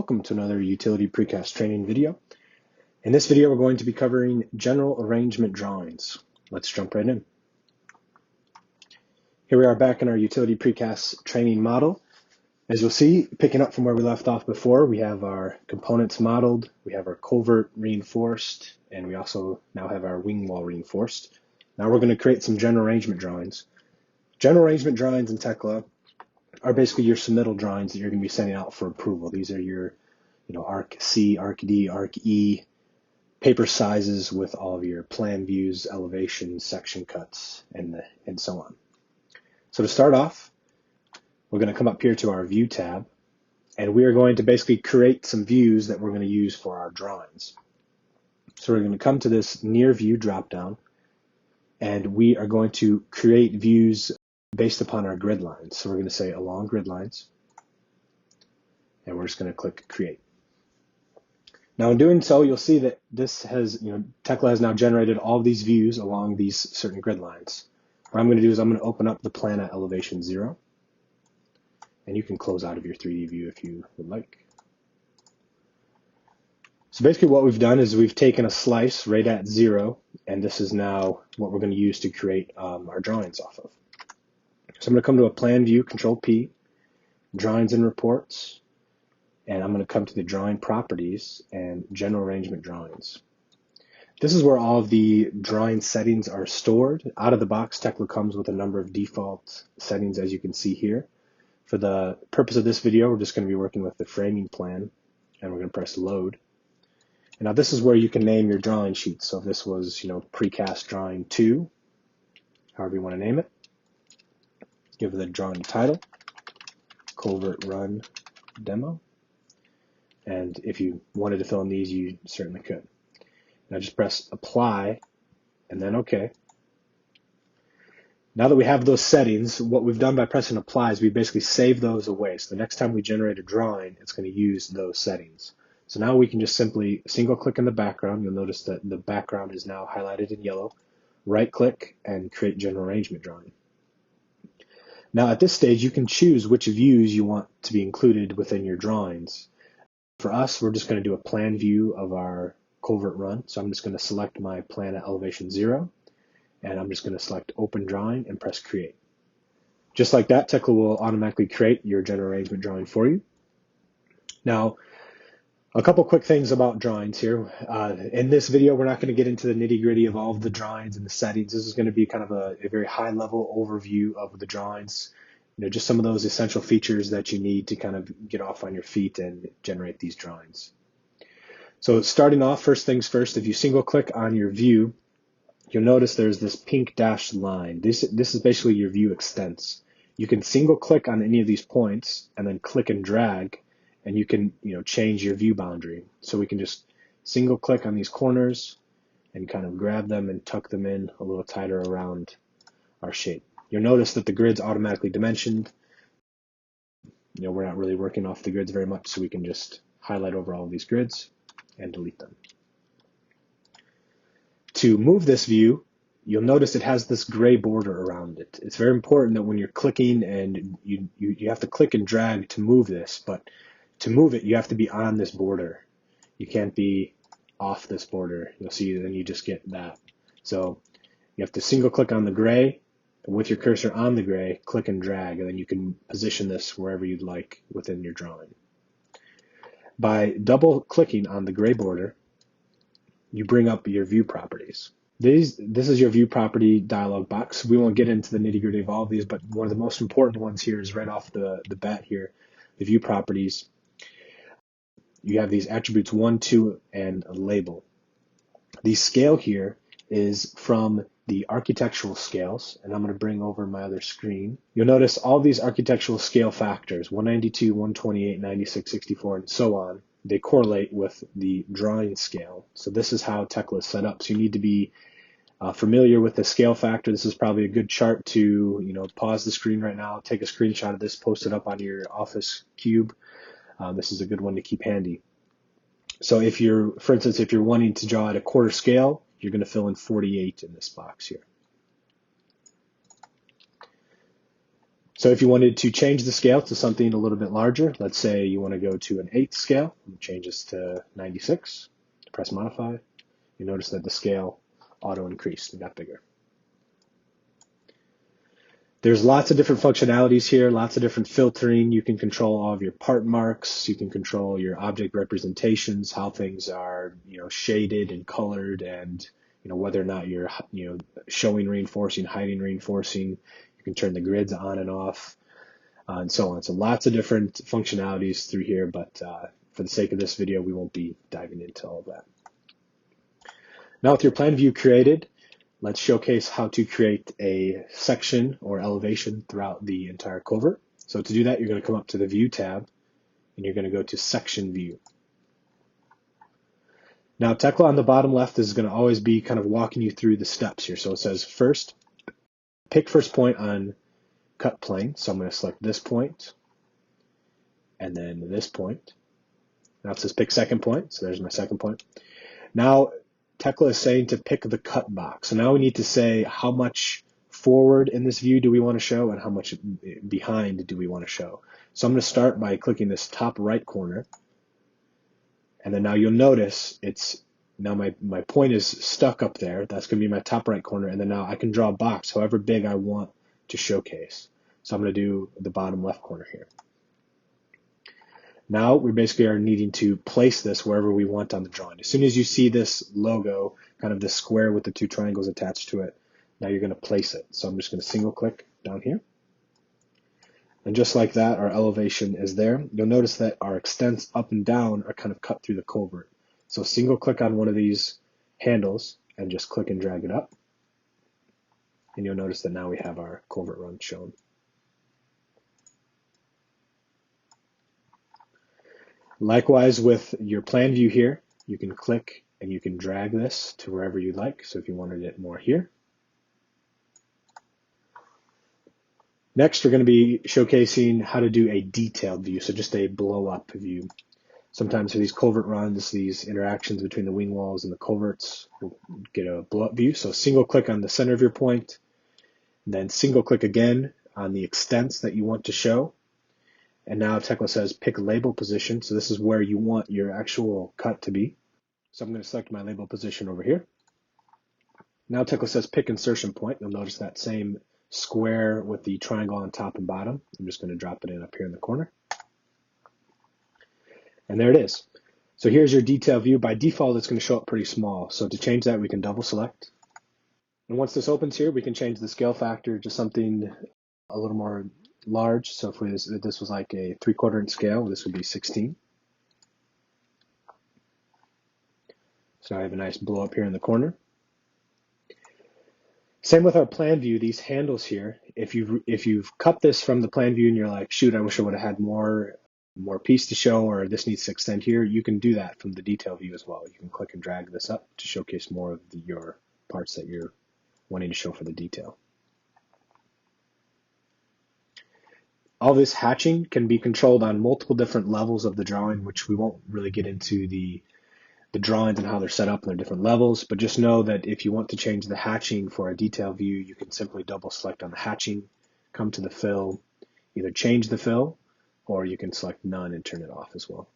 Welcome to another utility precast training video. In this video, we're going to be covering general arrangement drawings. Let's jump right in. Here we are back in our utility precast training model. As you'll see, picking up from where we left off before, we have our components modeled, we have our culvert reinforced, and we also now have our wing wall reinforced. Now we're going to create some general arrangement drawings. General arrangement drawings in Tekla are basically your submittal drawings that you're going to be sending out for approval. These are your, Arc C, Arc D, Arc E, paper sizes with all of your plan views, elevations, section cuts, and so on. So to start off, we're going to come up here to our View tab, and we are going to basically create some views that we're going to use for our drawings. So we're going to come to this Near View dropdown, and we are going to create views based upon our grid lines. So we're going to say along grid lines, and we're just going to click Create. Now in doing so, you'll see that this has, Tekla has now generated all of these views along these certain grid lines. What I'm going to do is I'm going to open up the plan at elevation 0, and you can close out of your 3D view if you would like. So basically what we've done is we've taken a slice right at 0, and this is now what we're going to use to create our drawings off of. So I'm going to come to a plan view, Control P, drawings and reports, and I'm going to come to the drawing properties and general arrangement drawings. This is where all of the drawing settings are stored. Out of the box, Tekla comes with a number of default settings, as you can see here. For the purpose of this video, we're just going to be working with the framing plan, and we're going to press load. And now this is where you can name your drawing sheet. So if this was, Precast Drawing 2, however you want to name it. Give the drawing title, Culvert Run Demo. And if you wanted to fill in these, you certainly could. Now just press Apply, and then OK. Now that we have those settings, what we've done by pressing Apply is we basically save those away. So the next time we generate a drawing, it's going to use those settings. So now we can just simply single click in the background. You'll notice that the background is now highlighted in yellow. Right click and create general arrangement drawing. Now at this stage, you can choose which views you want to be included within your drawings. For us, we're just going to do a plan view of our culvert run. So I'm just going to select my plan at elevation 0, and I'm just going to select Open Drawing and press Create. Just like that, Tekla will automatically create your general arrangement drawing for you. Now, a couple quick things about drawings here. In this video, we're not going to get into the nitty-gritty of all of the drawings and the settings. This is going to be kind of a very high-level overview of the drawings. Just some of those essential features that you need to kind of get off on your feet and generate these drawings. So starting off, first things first, if you single-click on your view, you'll notice there's this pink dashed line. This is basically your view extents. You can single-click on any of these points and then click and drag, and you can change your view boundary. So we can just single click on these corners and kind of grab them and tuck them in a little tighter around our shape. You'll notice that the grid's automatically dimensioned. We're not really working off the grids very much, so we can just highlight over all of these grids and delete them. To move this view, you'll notice it has this gray border around it. It's very important that when you're clicking, and you have to click and drag to move this, but to move it, you have to be on this border. You can't be off this border. You'll see then you just get that. So you have to single click on the gray, and with your cursor on the gray, click and drag, and then you can position this wherever you'd like within your drawing. By double clicking on the gray border, you bring up your view properties. This is your view property dialog box. We won't get into the nitty-gritty of all of these, but one of the most important ones here is right off the bat here, the view properties. You have these attributes 1, 2, and a label. The scale here is from the architectural scales, and I'm going to bring over my other screen. You'll notice all these architectural scale factors, 192, 128, 96, 64, and so on, they correlate with the drawing scale. So this is how Tekla is set up. So you need to be familiar with the scale factor. This is probably a good chart to pause the screen right now, take a screenshot of this, post it up on your office cube. This is a good one to keep handy. So for instance, if you're wanting to draw at a quarter scale, you're going to fill in 48 in this box here. So if you wanted to change the scale to something a little bit larger, let's say you want to go to an 1/8 scale, change this to 96, press modify, you notice that the scale auto increased and got bigger. There's lots of different functionalities here, lots of different filtering. You can control all of your part marks. You can control your object representations, how things are, shaded and colored, and whether or not you're, showing reinforcing, hiding reinforcing. You can turn the grids on and off, and so on. So lots of different functionalities through here, but for the sake of this video, we won't be diving into all of that. Now with your plan view created, let's showcase how to create a section or elevation throughout the entire culvert. So to do that, you're going to come up to the View tab, and you're going to go to Section View. Now, Tekla on the bottom left is going to always be kind of walking you through the steps here. So it says first, pick first point on cut plane. So I'm going to select this point, and then this point. Now it says pick second point. So there's my second point. Now, Tekla is saying to pick the cut box. So now we need to say how much forward in this view do we want to show and how much behind do we want to show. So I'm going to start by clicking this top right corner. And then now you'll notice now my point is stuck up there. That's going to be my top right corner. And then now I can draw a box however big I want to showcase. So I'm going to do the bottom left corner here. Now we basically are needing to place this wherever we want on the drawing. As soon as you see this logo, kind of this square with the two triangles attached to it, now you're going to place it. So I'm just going to single click down here. And just like that, our elevation is there. You'll notice that our extents up and down are kind of cut through the culvert. So single click on one of these handles and just click and drag it up. And you'll notice that now we have our culvert run shown. Likewise with your plan view here, you can click and you can drag this to wherever you'd like. So if you wanted it more here. Next, we're going to be showcasing how to do a detailed view, so just a blow-up view. Sometimes for these culvert runs, these interactions between the wing walls and the culverts, we'll get a blow-up view. So single click on the center of your point, then single click again on the extents that you want to show. And now Tekla says pick label position. So this is where you want your actual cut to be. So I'm going to select my label position over here. Now Tekla says pick insertion point. You'll notice that same square with the triangle on top and bottom. I'm just going to drop it in up here in the corner. And there it is. So here's your detail view. By default, it's going to show up pretty small. So to change that, we can double select. And once this opens here, we can change the scale factor to something a little more large. So if this was like a 3/4 inch scale, this would be 16. So I have a nice blow up here in the corner. Same with our plan view, these handles here. If you've cut this from the plan view and you're like, shoot, I wish I would have had more piece to show, or this needs to extend here, you can do that from the detail view as well. You can click and drag this up to showcase more of your parts that you're wanting to show for the detail. All this hatching can be controlled on multiple different levels of the drawing, which we won't really get into the drawings and how they're set up and their different levels, but just know that if you want to change the hatching for a detail view, you can simply double select on the hatching, come to the fill, either change the fill, or you can select none and turn it off as well.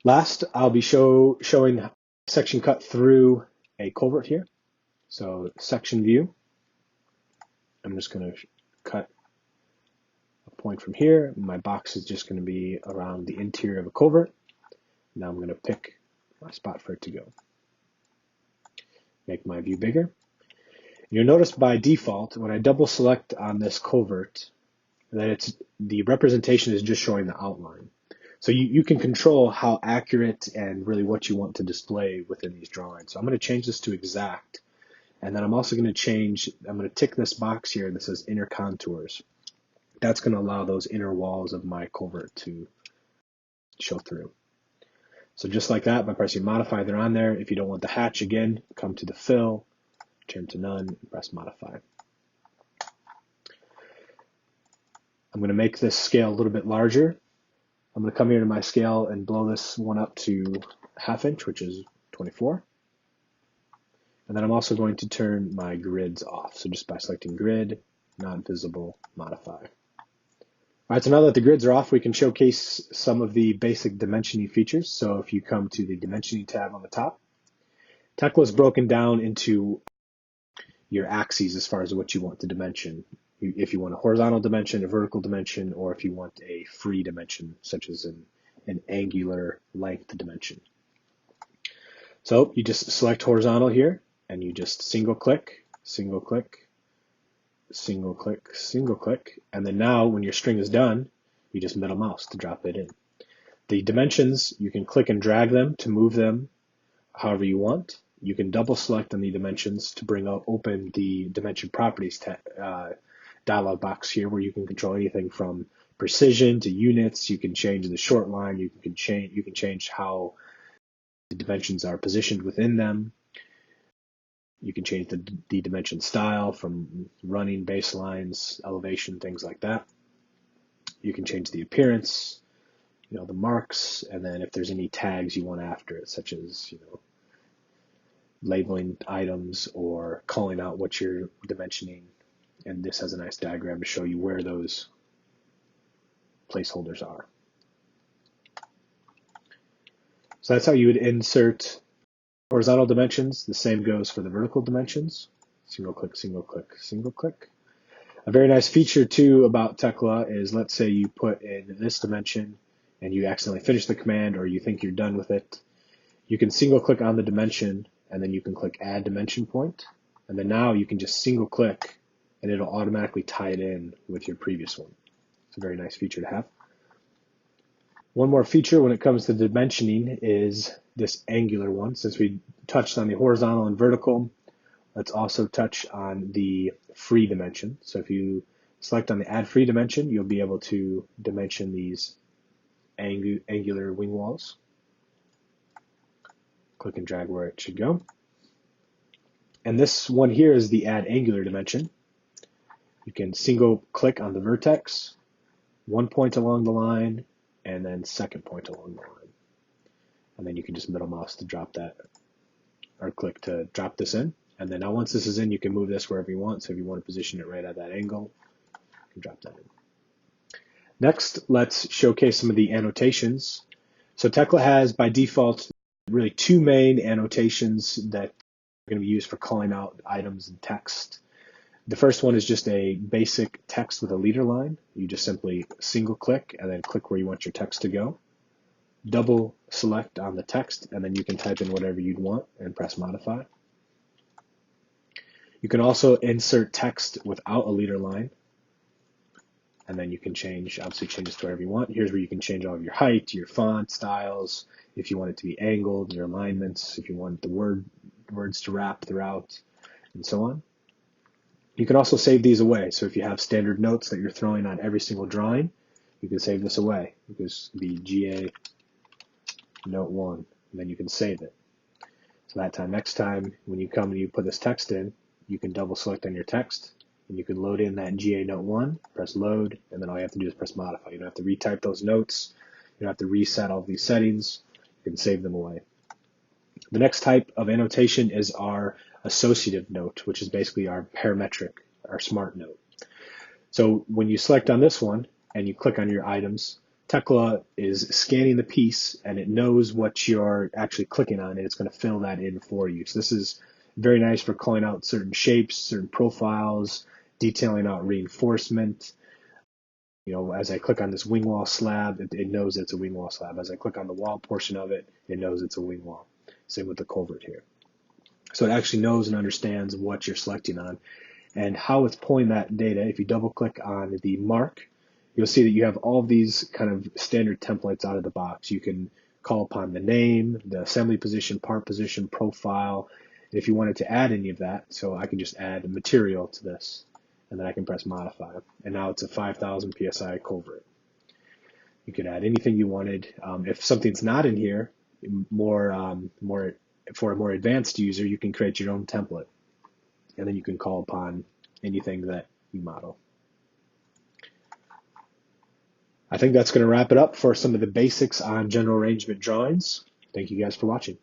Last, I'll be showing section cut through a culvert here. So section view, I'm just going to cut a point from here. My box is just going to be around the interior of a culvert. Now I'm going to pick my spot for it to go. Make my view bigger. You'll notice by default, when I double select on this culvert, that the representation is just showing the outline. So you can control how accurate and really what you want to display within these drawings. So I'm going to change this to exact. And then I'm also going to I'm going to tick this box here that says inner contours. That's going to allow those inner walls of my culvert to show through. So just like that, by pressing modify, they're on there. If you don't want the hatch, again, come to the fill, turn to none, and press modify. I'm going to make this scale a little bit larger. I'm going to come here to my scale and blow this one up to 1/2 inch, which is 24. And then I'm also going to turn my grids off. So just by selecting grid, not visible, modify. All right, so now that the grids are off, we can showcase some of the basic dimensioning features. So if you come to the dimensioning tab on the top, Tekla is broken down into your axes as far as what you want to dimension. If you want a horizontal dimension, a vertical dimension, or if you want a free dimension, such as an angular length dimension. So you just select horizontal here, and you just single click, single click, single click, single click, and then now when your string is done, you just middle mouse to drop it in. The dimensions, you can click and drag them to move them however you want. You can double select on the dimensions to bring out open the dimension properties dialog box here, where you can control anything from precision to units. You can change the short line. You can change how the dimensions are positioned within them. You can change the dimension style from running, baselines, elevation, things like that. You can change the appearance, the marks, and then if there's any tags you want after it, such as, labeling items or calling out what you're dimensioning. And this has a nice diagram to show you where those placeholders are. So that's how you would insert horizontal dimensions. The same goes for the vertical dimensions. Single click, single click, single click. A very nice feature too about Tekla is, let's say you put in this dimension and you accidentally finish the command, or you think you're done with it. You can single click on the dimension, and then you can click add dimension point. And then now you can just single click and it'll automatically tie it in with your previous one. It's a very nice feature to have. One more feature when it comes to dimensioning is this angular one. Since we touched on the horizontal and vertical, let's also touch on the free dimension. So if you select on the add free dimension, you'll be able to dimension these angular wing walls. Click and drag where it should go. And this one here is the add angular dimension. You can single click on the vertex, one point along the line, and then second point along the line. And then you can just middle mouse to drop that, or click to drop this in. And then now once this is in, you can move this wherever you want. So if you want to position it right at that angle, you can drop that in. Next, let's showcase some of the annotations. So Tekla has, by default, really two main annotations that are going to be used for calling out items and text. The first one is just a basic text with a leader line. You just simply single click and then click where you want your text to go. Double select on the text, and then you can type in whatever you'd want and press modify. You can also insert text without a leader line, and then you can obviously change this to whatever you want. Here's where you can change all of your height, your font styles, if you want it to be angled, your alignments, if you want the words to wrap throughout, and so on. You can also save these away. So if you have standard notes that you're throwing on every single drawing, you can save this away. It could be GA note 1, and then you can save it. So next time when you come and you put this text in, you can double select on your text, and you can load in that GA note 1, press load, and then all you have to do is press modify. You don't have to retype those notes. You don't have to reset all of these settings. You can save them away. The next type of annotation is our associative note, which is basically our parametric, our smart note. So when you select on this one and you click on your items, Tekla is scanning the piece and it knows what you're actually clicking on, and it's going to fill that in for you. So this is very nice for calling out certain shapes, certain profiles, detailing out reinforcement. As I click on this wing wall slab, it knows it's a wing wall slab. As I click on the wall portion of it, it knows it's a wing wall. Same with the culvert here. So it actually knows and understands what you're selecting on and how it's pulling that data. If you double click on the mark, you'll see that you have all of these kind of standard templates out of the box. You can call upon the name, the assembly position, part position, profile. If you wanted to add any of that, so I can just add material to this, and then I can press modify. And now it's a 5,000 PSI culvert. You could add anything you wanted. If something's not in here, for a more advanced user, you can create your own template, and then you can call upon anything that you model. I think that's going to wrap it up for some of the basics on general arrangement drawings. Thank you guys for watching.